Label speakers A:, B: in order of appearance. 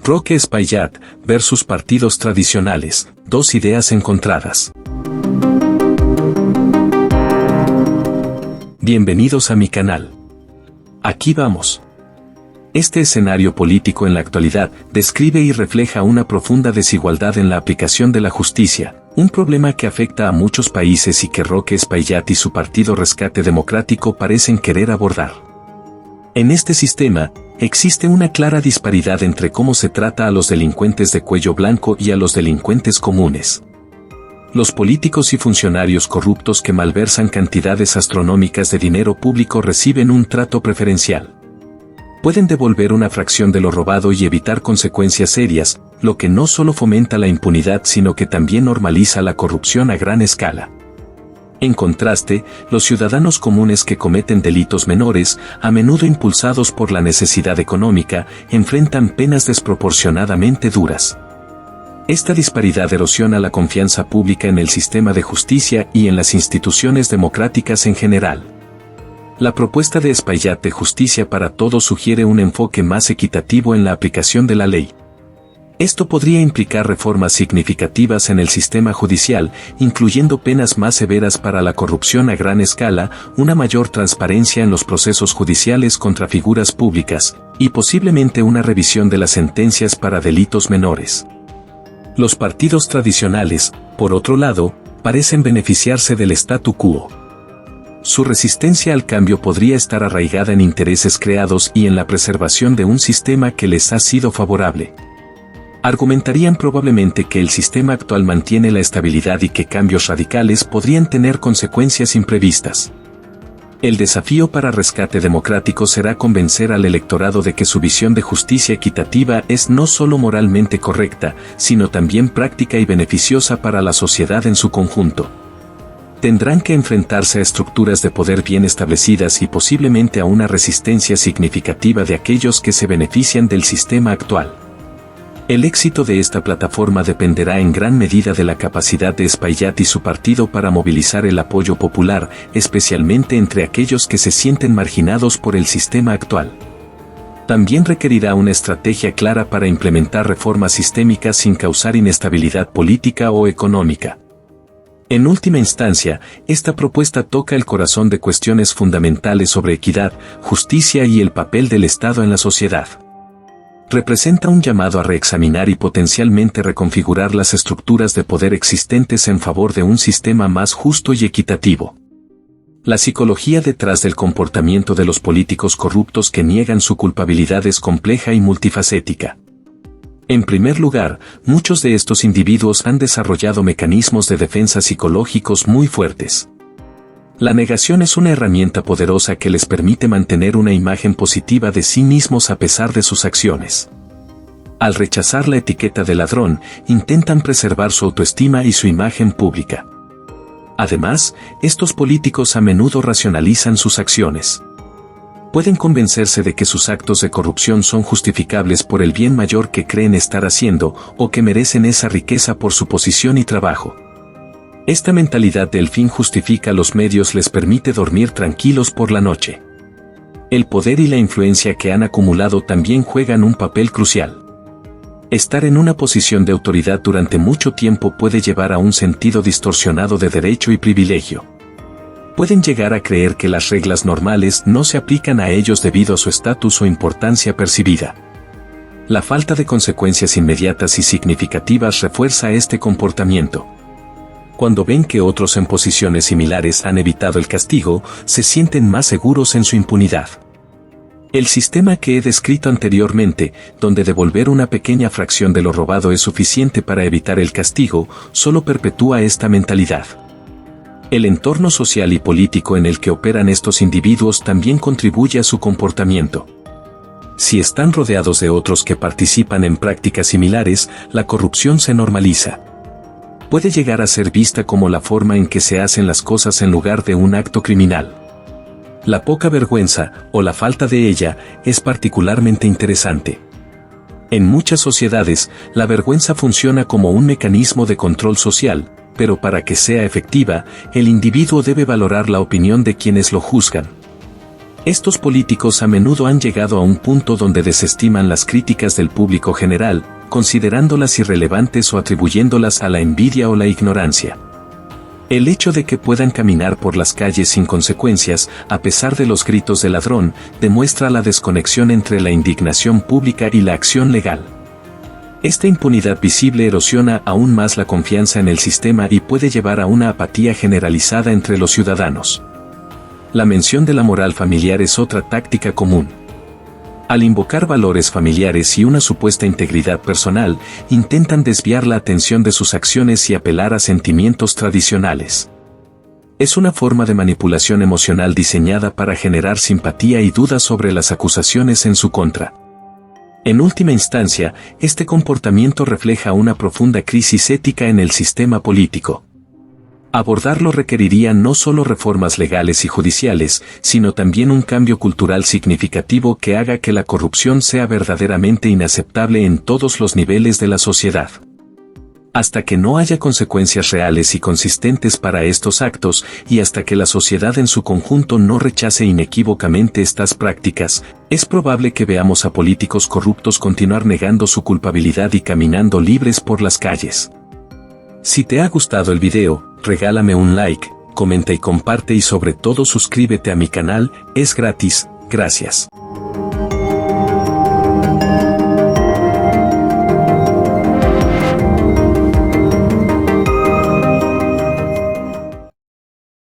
A: Roque Espaillat versus partidos tradicionales, dos ideas encontradas. Bienvenidos a mi canal. Aquí vamos. Este escenario político en la actualidad describe y refleja una profunda desigualdad en la aplicación de la justicia, un problema que afecta a muchos países y que Roque Espaillat y su partido Rescate Democrático parecen querer abordar. En este sistema, existe una clara disparidad entre cómo se trata a los delincuentes de cuello blanco y a los delincuentes comunes. Los políticos y funcionarios corruptos que malversan cantidades astronómicas de dinero público reciben un trato preferencial. Pueden devolver una fracción de lo robado y evitar consecuencias serias, lo que no solo fomenta la impunidad sino que también normaliza la corrupción a gran escala. En contraste, los ciudadanos comunes que cometen delitos menores, a menudo impulsados por la necesidad económica, enfrentan penas desproporcionadamente duras. Esta disparidad erosiona la confianza pública en el sistema de justicia y en las instituciones democráticas en general. La propuesta de Espaillat de Justicia para Todos sugiere un enfoque más equitativo en la aplicación de la ley. Esto podría implicar reformas significativas en el sistema judicial, incluyendo penas más severas para la corrupción a gran escala, una mayor transparencia en los procesos judiciales contra figuras públicas, y posiblemente una revisión de las sentencias para delitos menores. Los partidos tradicionales, por otro lado, parecen beneficiarse del statu quo. Su resistencia al cambio podría estar arraigada en intereses creados y en la preservación de un sistema que les ha sido favorable. Argumentarían probablemente que el sistema actual mantiene la estabilidad y que cambios radicales podrían tener consecuencias imprevistas. El desafío para Rescate Democrático será convencer al electorado de que su visión de justicia equitativa es no solo moralmente correcta, sino también práctica y beneficiosa para la sociedad en su conjunto. Tendrán que enfrentarse a estructuras de poder bien establecidas y posiblemente a una resistencia significativa de aquellos que se benefician del sistema actual. El éxito de esta plataforma dependerá en gran medida de la capacidad de Espaillat y su partido para movilizar el apoyo popular, especialmente entre aquellos que se sienten marginados por el sistema actual. También requerirá una estrategia clara para implementar reformas sistémicas sin causar inestabilidad política o económica. En última instancia, esta propuesta toca el corazón de cuestiones fundamentales sobre equidad, justicia y el papel del Estado en la sociedad. Representa un llamado a reexaminar y potencialmente reconfigurar las estructuras de poder existentes en favor de un sistema más justo y equitativo. La psicología detrás del comportamiento de los políticos corruptos que niegan su culpabilidad es compleja y multifacética. En primer lugar, muchos de estos individuos han desarrollado mecanismos de defensa psicológicos muy fuertes. La negación es una herramienta poderosa que les permite mantener una imagen positiva de sí mismos a pesar de sus acciones. Al rechazar la etiqueta de ladrón, intentan preservar su autoestima y su imagen pública. Además, estos políticos a menudo racionalizan sus acciones. Pueden convencerse de que sus actos de corrupción son justificables por el bien mayor que creen estar haciendo o que merecen esa riqueza por su posición y trabajo. Esta mentalidad del fin justifica los medios les permite dormir tranquilos por la noche. El poder y la influencia que han acumulado también juegan un papel crucial. Estar en una posición de autoridad durante mucho tiempo puede llevar a un sentido distorsionado de derecho y privilegio. Pueden llegar a creer que las reglas normales no se aplican a ellos debido a su estatus o importancia percibida. La falta de consecuencias inmediatas y significativas refuerza este comportamiento. Cuando ven que otros en posiciones similares han evitado el castigo, se sienten más seguros en su impunidad. El sistema que he descrito anteriormente, donde devolver una pequeña fracción de lo robado es suficiente para evitar el castigo, solo perpetúa esta mentalidad. El entorno social y político en el que operan estos individuos también contribuye a su comportamiento. Si están rodeados de otros que participan en prácticas similares, la corrupción se normaliza. Puede llegar a ser vista como la forma en que se hacen las cosas en lugar de un acto criminal. La poca vergüenza, o la falta de ella, es particularmente interesante. En muchas sociedades, la vergüenza funciona como un mecanismo de control social, pero para que sea efectiva, el individuo debe valorar la opinión de quienes lo juzgan. Estos políticos a menudo han llegado a un punto donde desestiman las críticas del público general, considerándolas irrelevantes o atribuyéndolas a la envidia o la ignorancia. El hecho de que puedan caminar por las calles sin consecuencias, a pesar de los gritos de ladrón, demuestra la desconexión entre la indignación pública y la acción legal. Esta impunidad visible erosiona aún más la confianza en el sistema y puede llevar a una apatía generalizada entre los ciudadanos. La mención de la moral familiar es otra táctica común. Al invocar valores familiares y una supuesta integridad personal, intentan desviar la atención de sus acciones y apelar a sentimientos tradicionales. Es una forma de manipulación emocional diseñada para generar simpatía y dudas sobre las acusaciones en su contra. En última instancia, este comportamiento refleja una profunda crisis ética en el sistema político. Abordarlo requeriría no solo reformas legales y judiciales, sino también un cambio cultural significativo que haga que la corrupción sea verdaderamente inaceptable en todos los niveles de la sociedad. Hasta que no haya consecuencias reales y consistentes para estos actos, y hasta que la sociedad en su conjunto no rechace inequívocamente estas prácticas, es probable que veamos a políticos corruptos continuar negando su culpabilidad y caminando libres por las calles. Si te ha gustado el video, regálame un like, comenta y comparte y sobre todo suscríbete a mi canal, es gratis, gracias.